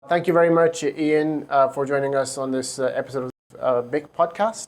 Thank you very much, Ian, for joining us on this episode of Big Podcast.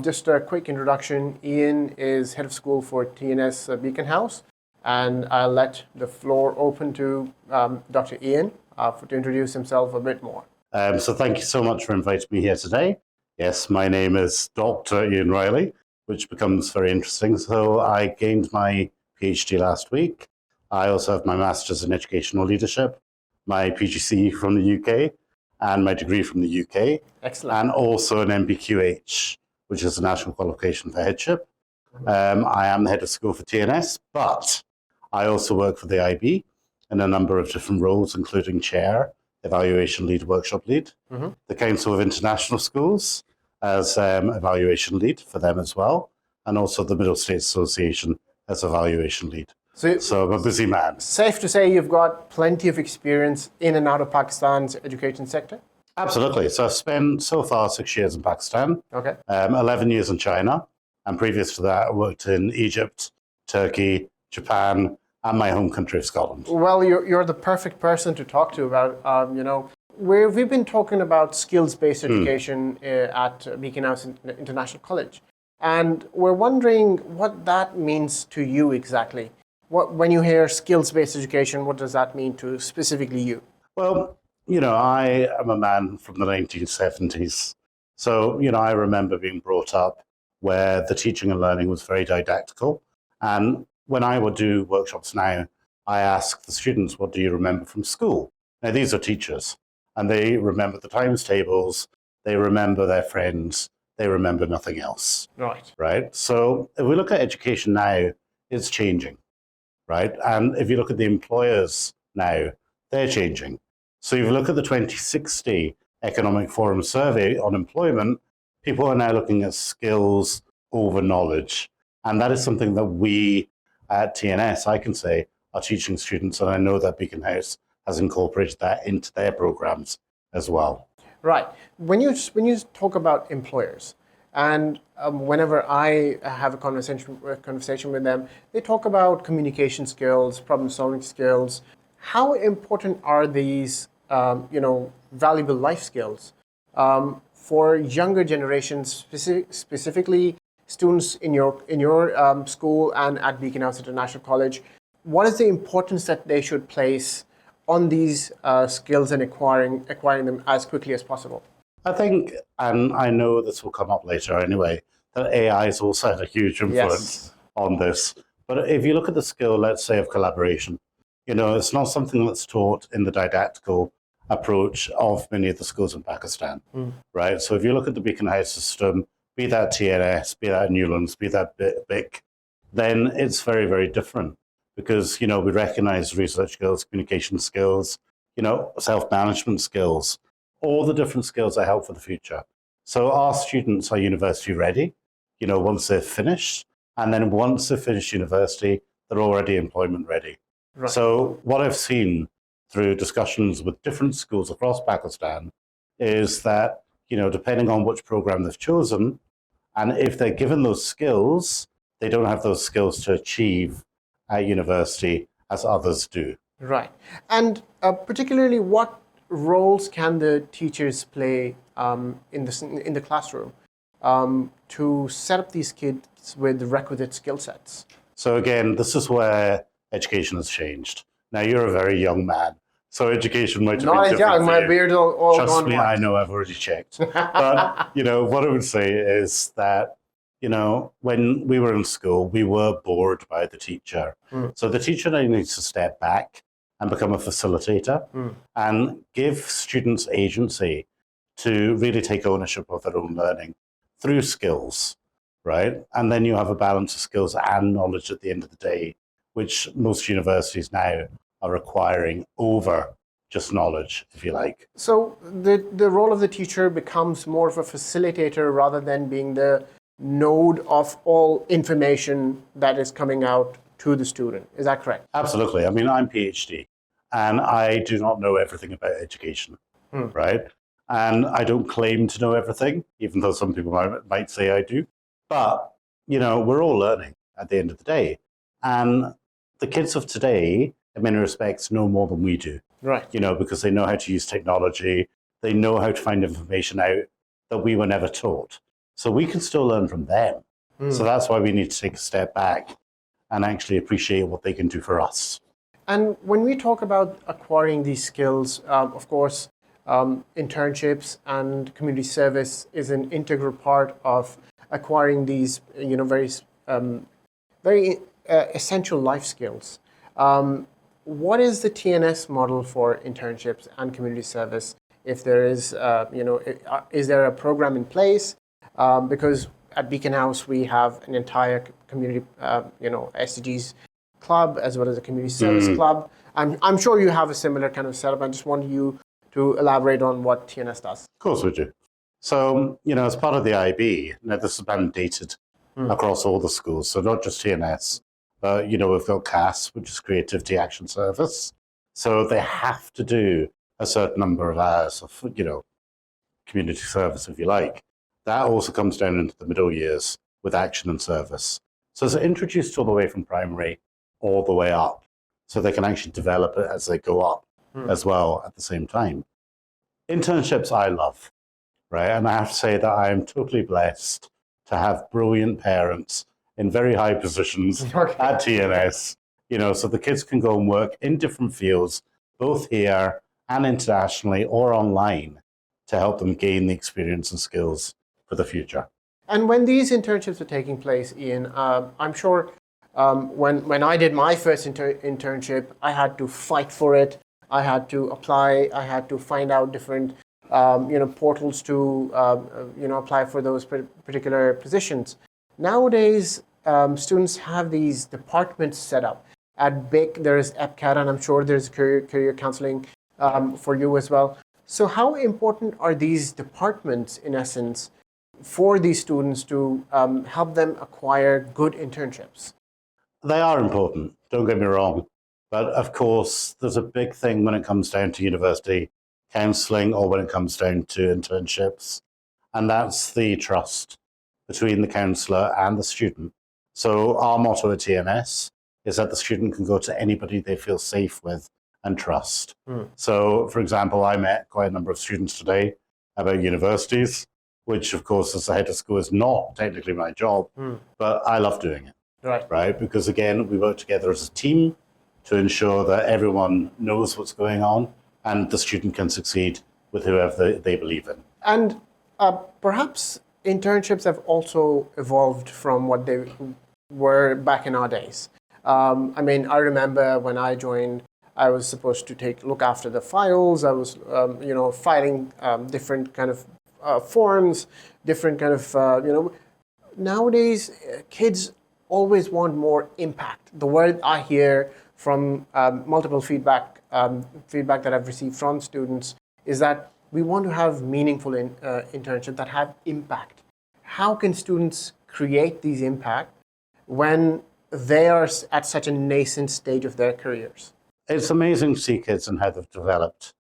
Just a quick introduction. Ian is head of school for TNS Beaconhouse, and I'll let the floor open to Dr. Ian to introduce himself a bit more. So thank you so much for inviting me here today. Yes, my name is Dr. Ian Riley, which becomes very interesting. So I gained my PhD last week. I also have my Master's in Educational Leadership, my PGC from the UK, and my degree from the UK. Excellent. And also an MBQH, which is a National Qualification for Headship. I am the head of school for TNS, but I also work for the IB in a number of different roles, including chair, evaluation lead, workshop lead, the Council of International Schools as evaluation lead for them as well, and also the Middle States Association as evaluation lead. So I'm a busy man. Safe to say you've got plenty of experience in and out of Pakistan's education sector? Absolutely. So I've spent so far 6 years in Pakistan, 11 years in China, and previous to that I worked in Egypt, Turkey, Japan, and my home country of Scotland. Well, you're the perfect person to talk to about, we've been talking about skills-based education at Beaconhouse International College. And we're wondering what that means to you exactly. When you hear skills-based education, what does that mean to specifically you? Well, I am a man from the 1970s. So, I remember being brought up where the teaching and learning was very didactical. And when I would do workshops now, I ask the students, what do you remember from school? Now, these are teachers, and they remember the times tables, they remember their friends, they remember nothing else. Right? So if we look at education now, it's changing, right? And if you look at the employers now, they're changing. So if you look at the 2060 Economic Forum survey on employment, people are now looking at skills over knowledge. And that is something that we at TNS, I can say, are teaching students, and I know that Beaconhouse has incorporated that into their programs as well. Right. When you talk about employers, and whenever I have a conversation with them, they talk about communication skills, problem-solving skills. How important are these, valuable life skills for younger generations, specifically students in your school and at Beaconhouse International College? What is the importance that they should place on these skills and acquiring them as quickly as possible? I think, and I know this will come up later anyway, that AI has also had a huge influence on this. But if you look at the skill, let's say, of collaboration, it's not something that's taught in the didactical approach of many of the schools in Pakistan, right? So if you look at the Beaconhouse system, be that TNS, be that Newlands, be that BIC, then it's very, very different because, we recognize research skills, communication skills, self-management skills, all the different skills that help for the future. So our students are university ready, once they're finished. And then once they've finished university, they're already employment ready. Right. So what I've seen through discussions with different schools across Pakistan is that, depending on which program they've chosen, and if they're given those skills, they don't have those skills to achieve at university as others do. Right. And particularly, what roles can the teachers play in the classroom to set up these kids with the requisite skill sets? So again, this is where education has changed. Now, you're a very young man, so education might have been different. Not as young, my beard all Trust gone me, white. I know, I've already checked. But, what I would say is that, when we were in school, we were bored by the teacher. So the teacher now needs to step back and become a facilitator and give students agency to really take ownership of their own learning through skills, right? And then you have a balance of skills and knowledge at the end of the day, which most universities now are requiring over just knowledge, if you like. So the role of the teacher becomes more of a facilitator rather than being the node of all information that is coming out to the student. Is that correct? Absolutely. I mean, I'm PhD, and I do not know everything about education, right? And I don't claim to know everything, even though some people might say I do. But, we're all learning at the end of the day. And the kids of today in many respects, know more than we do. Right. Because they know how to use technology. They know how to find information out that we were never taught. So we can still learn from them. So that's why we need to take a step back and actually appreciate what they can do for us. And when we talk about acquiring these skills, of course, internships and community service is an integral part of acquiring these, very essential life skills. What is the TNS model for internships and community service? If there is, is there a program in place? Because at Beaconhouse we have an entire community, SDGs club as well as a community service club. I'm sure you have a similar kind of setup. I just want you to elaborate on what TNS does. Of course we do. So, as part of the IB, now this is mandated across all the schools, so not just TNS, but, we've got CAS, which is Creativity Action Service. So they have to do a certain number of hours of, community service, if you like. That also comes down into the middle years with action and service. So it's introduced all the way from primary all the way up, so they can actually develop it as they go up as well at the same time. Internships I love, right? And I have to say that I am totally blessed to have brilliant parents in very high positions at TNS, so the kids can go and work in different fields, both here and internationally or online, to help them gain the experience and skills for the future. And when these internships are taking place, Ian, I'm sure when I did my first internship, I had to fight for it. I had to apply. I had to find out different, portals to, apply for those particular positions. Nowadays, students have these departments set up. At BIC, there's EPCAT, and I'm sure there's career counseling for you as well. So how important are these departments, in essence, for these students to help them acquire good internships? They are important, don't get me wrong. But of course, there's a big thing when it comes down to university counseling or when it comes down to internships, and that's the trust between the counsellor and the student. So our motto at TNS is that the student can go to anybody they feel safe with and trust. So, for example, I met quite a number of students today about universities, which, of course, as the head of school is not technically my job, but I love doing it. Right? Because, again, we work together as a team to ensure that everyone knows what's going on and the student can succeed with whoever they believe in. And perhaps internships have also evolved from what they were back in our days. I remember when I joined, I was supposed to look after the files. I was, filing different kind of forms, different kind of, Nowadays, kids always want more impact. The word I hear from multiple feedback that I've received from students is that we want to have meaningful internships that have impact. How can students create these impact when they are at such a nascent stage of their careers? It's amazing to see kids and how they've developed.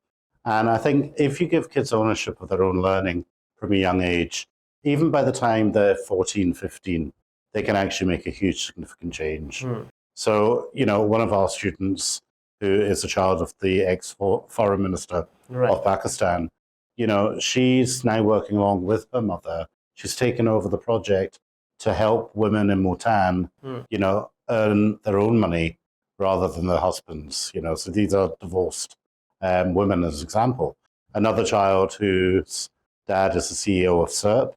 And I think if you give kids ownership of their own learning from a young age, even by the time they're 14, 15, they can actually make a huge, significant change. So, one of our students, who is a child of the ex-foreign minister of Pakistan, she's now working along with her mother. She's taken over the project to help women in Bhutan, earn their own money rather than their husbands. So these are divorced women, as an example. Another child whose dad is the CEO of SERP,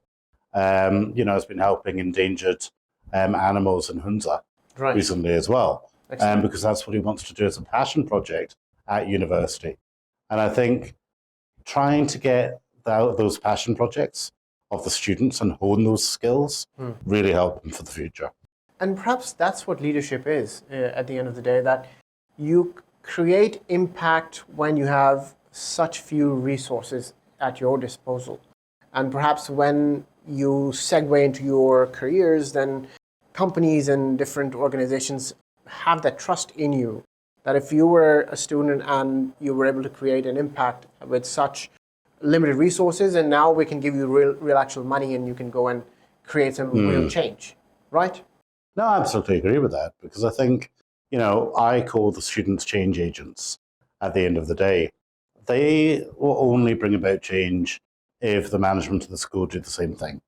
has been helping endangered animals in Hunza recently as well, because that's what he wants to do as a passion project at university. And I think trying to get those passion projects of the students and hone those skills really help them for the future. And perhaps that's what leadership is at the end of the day, that you create impact when you have such few resources at your disposal. And perhaps when you segue into your careers, then companies and different organizations have that trust in you, that if you were a student and you were able to create an impact with such limited resources, and now we can give you real actual money and you can go and create some real change, right? No, I absolutely agree with that, because I think I call the students change agents at the end of the day. They will only bring about change if the management of the school do the same thing,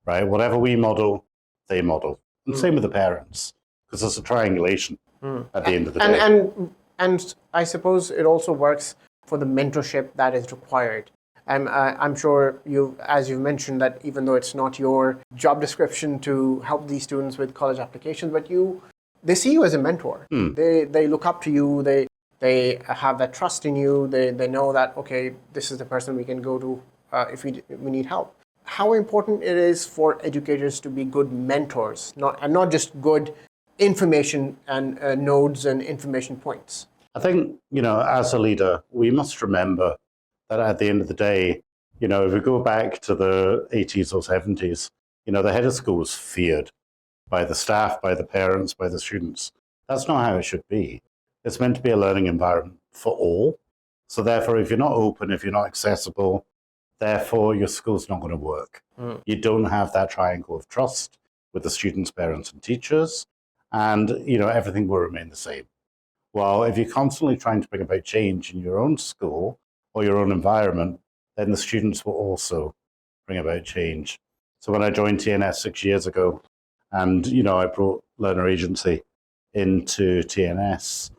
right? Whatever we model, they model. And same with the parents, because it's a triangulation at the end of the day. And I suppose it also works for the mentorship that is required. I'm sure as you've mentioned, that even though it's not your job description to help these students with college applications, but they see you as a mentor. They look up to you. They have that trust in you. They know that, okay, this is the person we can go to if we need help. How important it is for educators to be good mentors, not just good information and nodes and information points. I think, as a leader, we must remember that at the end of the day, if we go back to the 80s or 70s, the head of school was feared by the staff, by the parents, by the students. That's not how it should be. It's meant to be a learning environment for all. So therefore, if you're not open, if you're not accessible, therefore your school's not going to work. You don't have that triangle of trust with the students, parents, and teachers, and everything will remain the same. Well, if you're constantly trying to bring about change in your own school or your own environment, then the students will also bring about change. So when I joined TNS 6 years ago, and I brought Learner Agency into TNS,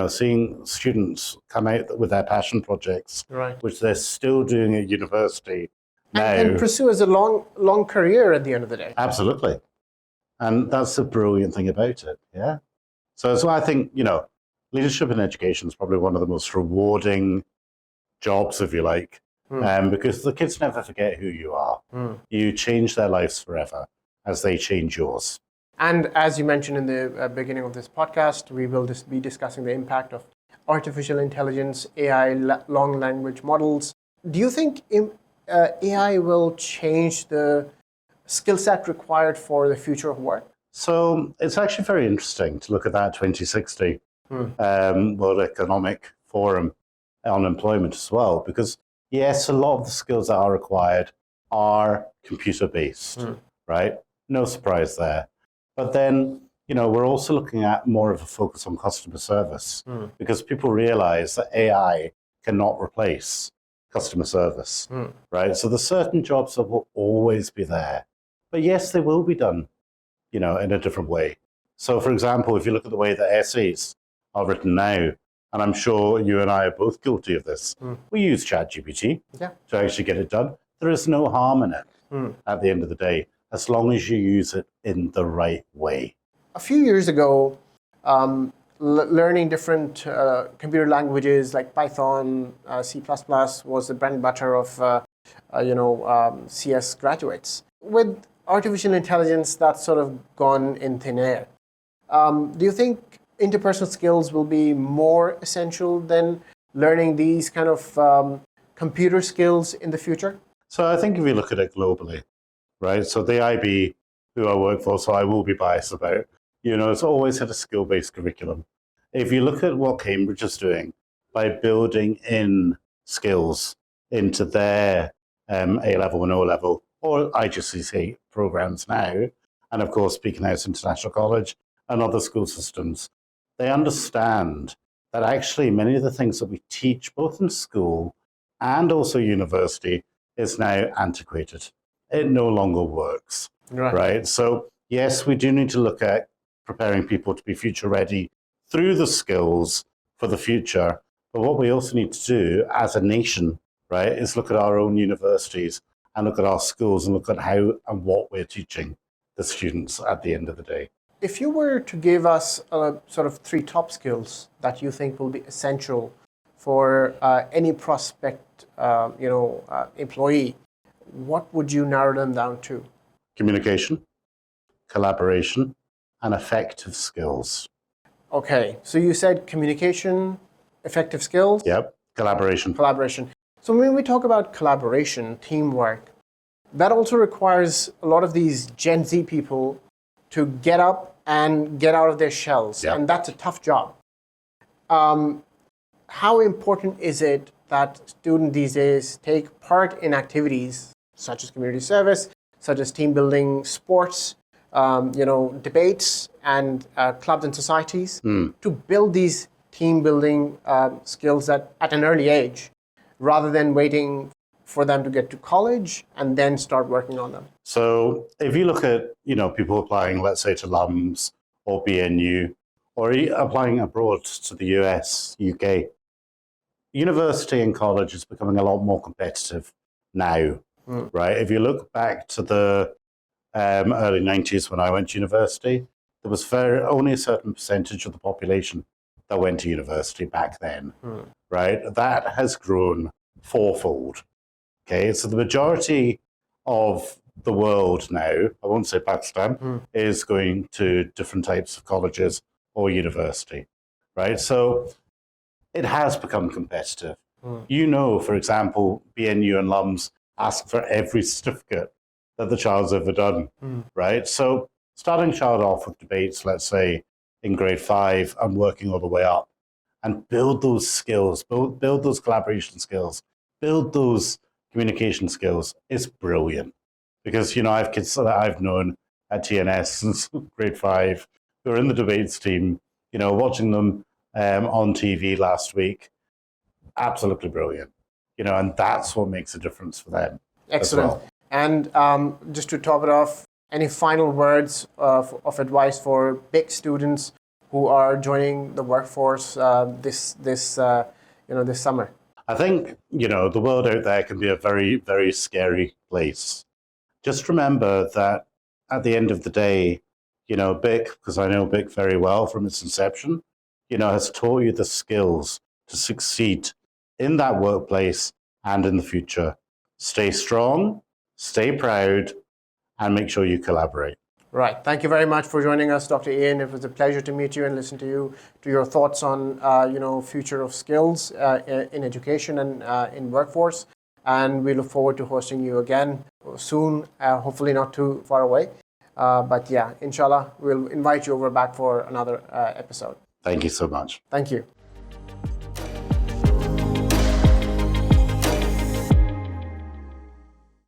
seeing students come out with their passion projects, right, which they're still doing at university now. And pursue as a long career at the end of the day. Absolutely. And that's the brilliant thing about it, yeah? So I think, leadership in education is probably one of the most rewarding jobs, if you like, because the kids never forget who you are. You change their lives forever as they change yours. And as you mentioned in the beginning of this podcast, we will be discussing the impact of artificial intelligence, AI, long language models. Do you think AI will change the skill set required for the future of work? So it's actually very interesting to look at that 2060 World Economic Forum on employment as well, because yes, a lot of the skills that are required are computer-based, right? No surprise there. But then, we're also looking at more of a focus on customer service because people realize that AI cannot replace customer service, right? So there's certain jobs that will always be there. But yes, they will be done, in a different way. So for example, if you look at the way that essays are written now, and I'm sure you and I are both guilty of this, we use ChatGPT to actually get it done. There is no harm in it at the end of the day, as long as you use it in the right way. A few years ago, learning different computer languages like Python, C++ was the bread and butter of CS graduates. With artificial intelligence, that's sort of gone in thin air. Do you think interpersonal skills will be more essential than learning these kind of computer skills in the future? So I think if you look at it globally, right? So the IB, who I work for, so I will be biased about, it's always had a skill-based curriculum. If you look at what Cambridge is doing by building in skills into their A-level and O-level, or IGCSE programs now, and of course Beaconhouse International College and other school systems, they understand that actually many of the things that we teach both in school and also university is now antiquated. It no longer works, right? So yes, we do need to look at preparing people to be future ready through the skills for the future. But what we also need to do as a nation, right, is look at our own universities and look at our schools and look at how and what we're teaching the students at the end of the day. If you were to give us sort of 3 top skills that you think will be essential for any prospect, employee, what would you narrow them down to? Communication, collaboration, and effective skills. Okay, so you said communication, effective skills? Yep, collaboration. Collaboration. So when we talk about collaboration, teamwork, that also requires a lot of these Gen Z people to get up and get out of their shells. Yep. And that's a tough job. How important is it that students these days take part in activities such as community service, such as team building, sports, debates, and clubs and societies to build these team building skills at an early age, rather than waiting for them to get to college and then start working on them. So if you look at, people applying, let's say, to LUMS or BNU, or applying abroad to the US, UK, university and college is becoming a lot more competitive now, right? If you look back to the early 90s when I went to university, there was only a certain percentage of the population that went to university back then, right? That has grown fourfold. Okay, so the majority of the world now, I won't say Pakistan, is going to different types of colleges or university, right? So it has become competitive. For example, BNU and LUMS ask for every certificate that the child's ever done, right? So starting a child off with debates, let's say, in grade 5 and working all the way up, and build those skills, build those collaboration skills, build those communication skills is brilliant. Because, I have kids that I've known at TNS since grade 5 who are in the debates team, watching them on TV last week. Absolutely brilliant. And that's what makes a difference for them. Excellent. As well. And just to top it off, any final words of advice for big students who are joining the workforce this summer? I think, the world out there can be a very, very scary place. Just remember that at the end of the day, BIC, because I know BIC very well from its inception, has taught you the skills to succeed in that workplace and in the future. Stay strong, stay proud, and make sure you collaborate. Right. Thank you very much for joining us, Dr. Ian. It was a pleasure to meet you and listen to your thoughts on, future of skills in education and in workforce. And we look forward to hosting you again soon, hopefully not too far away. But yeah, inshallah, we'll invite you over back for another episode. Thank you so much. Thank you.